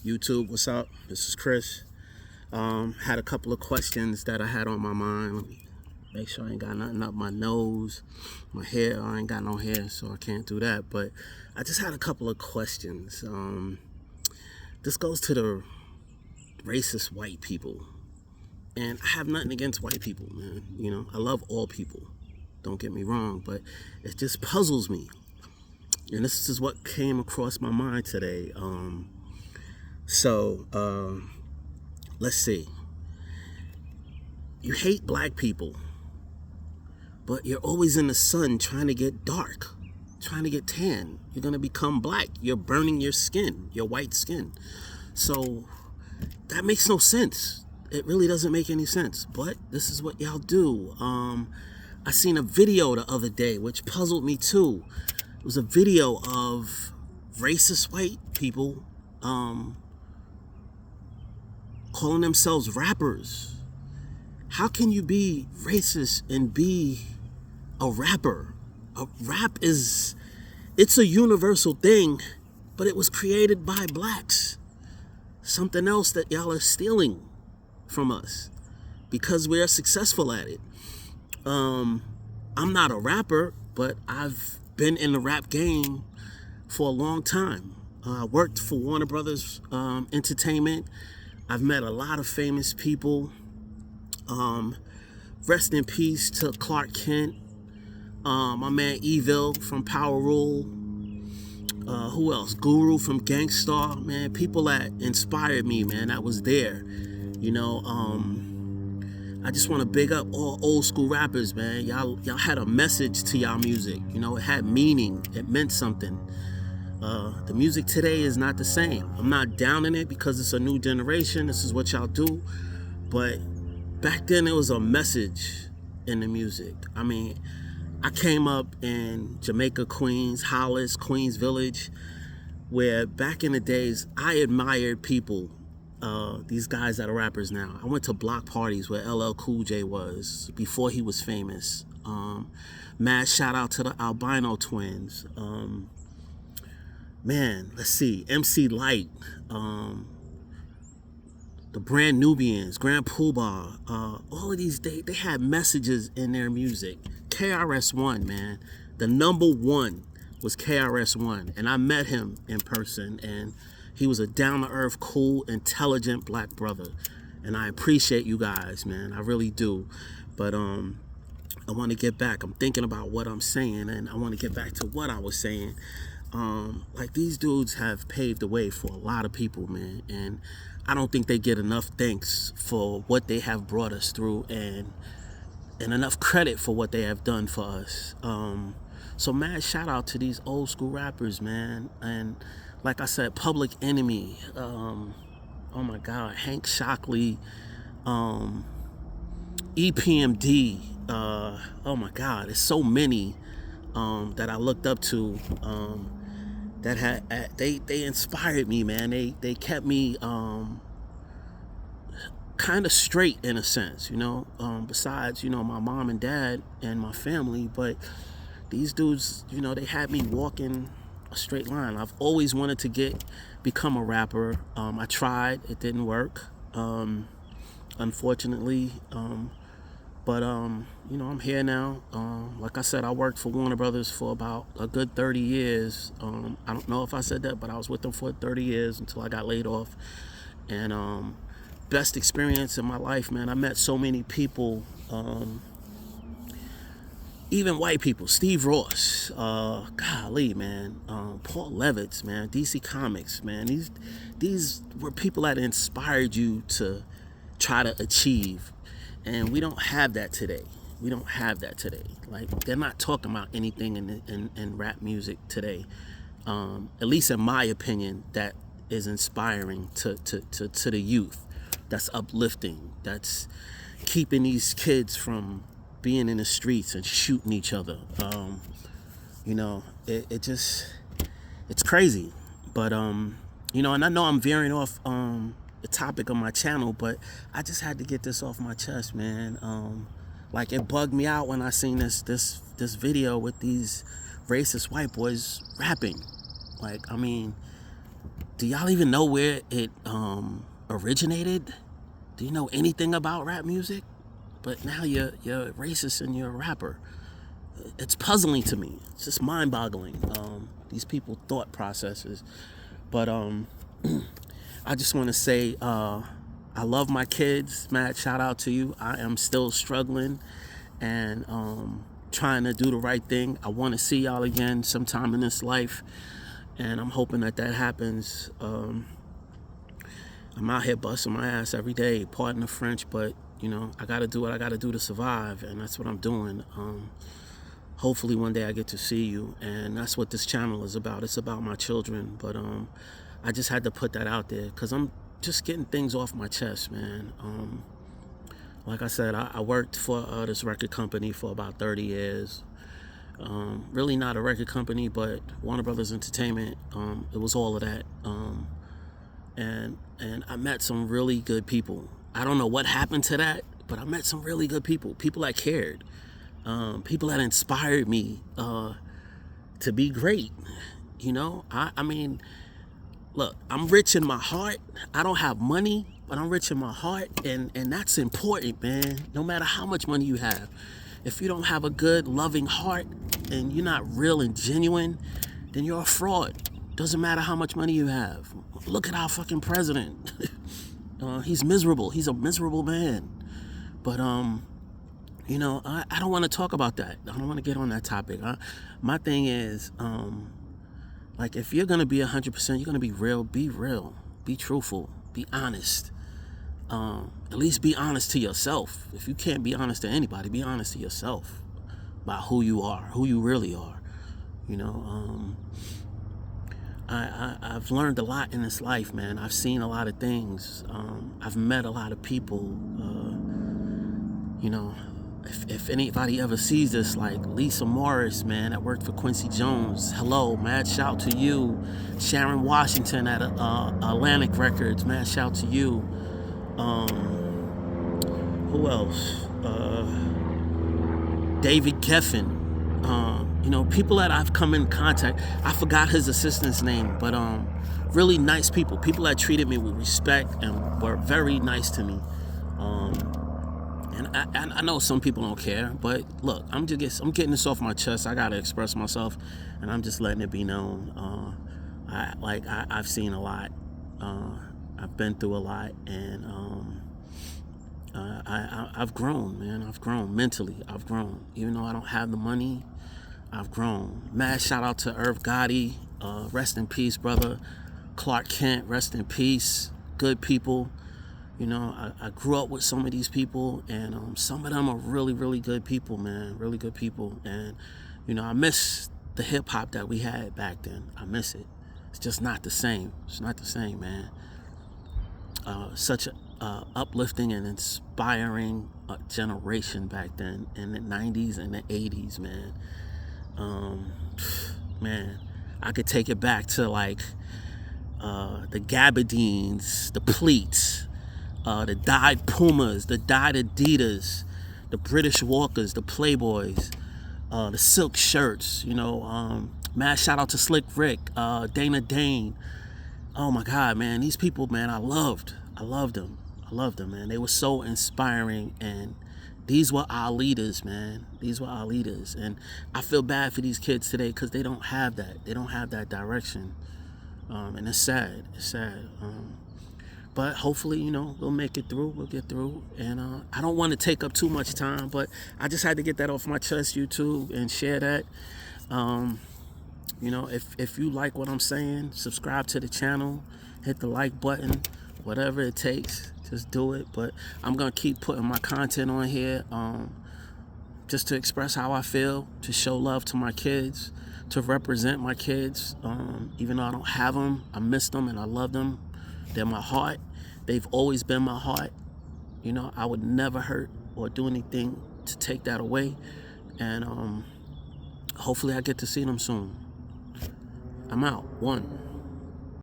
YouTube, what's up? This is Chris. Had a couple of questions that I had on my mind. Let me make sure I ain't got nothing up my nose, my hair. I ain't got no hair, so I can't do that. But I just had a couple of questions. This goes to the racist white people. And I have nothing against white people, man. You know, I love all people. Don't get me wrong, but it just puzzles me. And this is what came across my mind today. Let's see. You hate black people, but you're always in the sun trying to get dark, trying to get tan. You're going to become black. You're burning your skin, your white skin. So that makes no sense. It really doesn't make any sense. But this is what y'all do. I seen a video the other day, which puzzled me too. It was a video of racist white people calling themselves rappers. How can you be racist and be a rapper? A rap it's a universal thing, but it was created by blacks. Something else that y'all are stealing from us because we are successful at it. I'm not a rapper, but I've been in the rap game for a long time. I worked for Warner Brothers Entertainment. I've met a lot of famous people. Rest in peace to Clark Kent. My man Evil from Power Rule. Who else? Guru from Gang Starr. Man, people that inspired me, man, that was there. You know, I just want to big up all old school rappers, man. Y'all had a message to y'all music. You know, it had meaning. It meant something. The music today is not the same. I'm not downing it because it's a new generation. This is what y'all do. But back then, it was a message in the music. I mean, I came up in Jamaica, Queens, Hollis, Queens Village, where back in the days, I admired people. These guys that are rappers now. I went to block parties where LL Cool J was before he was famous. Mad shout out to the Albino Twins. Man, let's see, MC Light, the Brand Nubians, Grand Poobah, all of these, they had messages in their music. KRS-One, man, the number one was KRS-One, and I met him in person, and he was a down-to-earth, cool, intelligent black brother, and I appreciate you guys, man, I really do. But I want to get back. I'm thinking about what I'm saying, and I want to get back to what I was saying. Like, these dudes have paved the way for a lot of people, man, and I don't think they get enough thanks for what they have brought us through and enough credit for what they have done for us. So mad shout out to these old school rappers, man. And like I said, Public Enemy, oh my God, Hank Shockley, EPMD, oh my God, there's so many that I looked up to that had they inspired me, man. They kept me kind of straight in a sense, you know, besides, you know, my mom and dad and my family. But these dudes, you know, they had me walking a straight line. I've always wanted to become a rapper. I tried, it didn't work, unfortunately. But you know, I'm here now. Like I said, I worked for Warner Brothers for about a good 30 years. I don't know if I said that, but I was with them for 30 years until I got laid off. And best experience in my life, man. I met so many people, even white people. Steve Ross, golly, man. Paul Levitz, man. DC Comics, man. These were people that inspired you to try to achieve. And we don't have that today. We don't have that today. Like, they're not talking about anything in rap music today. At least in my opinion, that is inspiring to the youth. That's uplifting. That's keeping these kids from being in the streets and shooting each other. You know, it's crazy. But, you know, and I know I'm veering off the topic of my channel, but I just had to get this off my chest, man. Like, it bugged me out when I seen this video with these racist white boys rapping. Like, I mean, Do y'all even know where it originated? Do you know anything about rap music? But now you're racist and you're a rapper. It's puzzling to me. It's just mind-boggling. These people thought processes. But I just want to say I love my kids. Matt, shout out to you. I am still struggling and trying to do the right thing. I want to see y'all again sometime in this life, and I'm hoping that happens. I'm out here busting my ass every day, pardon the French, but you know, I gotta do what I gotta do to survive, and that's what I'm doing. Hopefully one day I get to see you, and that's what this channel is about. It's about my children, but I just had to put that out there because I'm just getting things off my chest, man. Like I said, I worked for this record company for about 30 years. Really not a record company, but Warner Brothers Entertainment. It was all of that. And I met some really good people. I don't know what happened to that, but I met some really good people. People that cared. People that inspired me to be great. You know, I mean, look, I'm rich in my heart. I don't have money, but I'm rich in my heart, and that's important, man. No matter how much money you have, if you don't have a good, loving heart and you're not real and genuine, then you're a fraud. Doesn't matter how much money you have. Look at our fucking president. He's miserable. He's a miserable man. But you know, I don't want to talk about that. I don't want to get on that topic. My thing is, like, if you're gonna be 100%, you're gonna be real. Be truthful. Be honest. At least be honest to yourself. If you can't be honest to anybody, be honest to yourself about who you are, who you really are. You know, I've learned a lot in this life, man. I've seen a lot of things. I've met a lot of people. You know, if anybody ever sees this, like Lisa Morris, man, that worked for Quincy Jones, hello, mad shout to you. Sharon Washington at Atlantic Records, mad shout to you. Who else? David Geffen. You know, people that I've come in contact. I forgot his assistant's name, but really nice people. People that treated me with respect and were very nice to me. And I know some people don't care, but look, I'm getting this off my chest. I gotta express myself, and I'm just letting it be known. I've seen a lot. I've been through a lot, and I've grown, man. I've grown mentally. I've grown, even though I don't have the money. I've grown. Mad shout out to Irv Gotti. Rest in peace, brother. Clark Kent, rest in peace. Good people. You know, I grew up with some of these people, and some of them are really, really good people, man. Really good people. And, you know, I miss the hip hop that we had back then. I miss it. It's just not the same. It's not the same, man. Such a uplifting and inspiring generation back then in the 90s and the 80s, man. Man, I could take it back to like the Gabardines, the Pleats, the dyed Pumas, the dyed Adidas, the British Walkers, the Playboys, the silk shirts, you know. Mad shout out to Slick Rick, Dana Dane. Oh my God, man, these people, man, I loved them, man. They were so inspiring, and these were our leaders, man. These were our leaders, and I feel bad for these kids today because they don't have that. They don't have that direction, and it's sad. It's sad. But hopefully, you know, we'll make it through. We'll get through, and I don't want to take up too much time, but I just had to get that off my chest, YouTube, and share that. You know, if you like what I'm saying, subscribe to the channel, hit the like button, whatever it takes, just do it. But I'm gonna keep putting my content on here, just to express how I feel, to show love to my kids, to represent my kids. Even though I don't have them, I miss them and I love them. They're my heart. They've always been my heart. You know, I would never hurt or do anything to take that away. And hopefully I get to see them soon. I'm out. 1.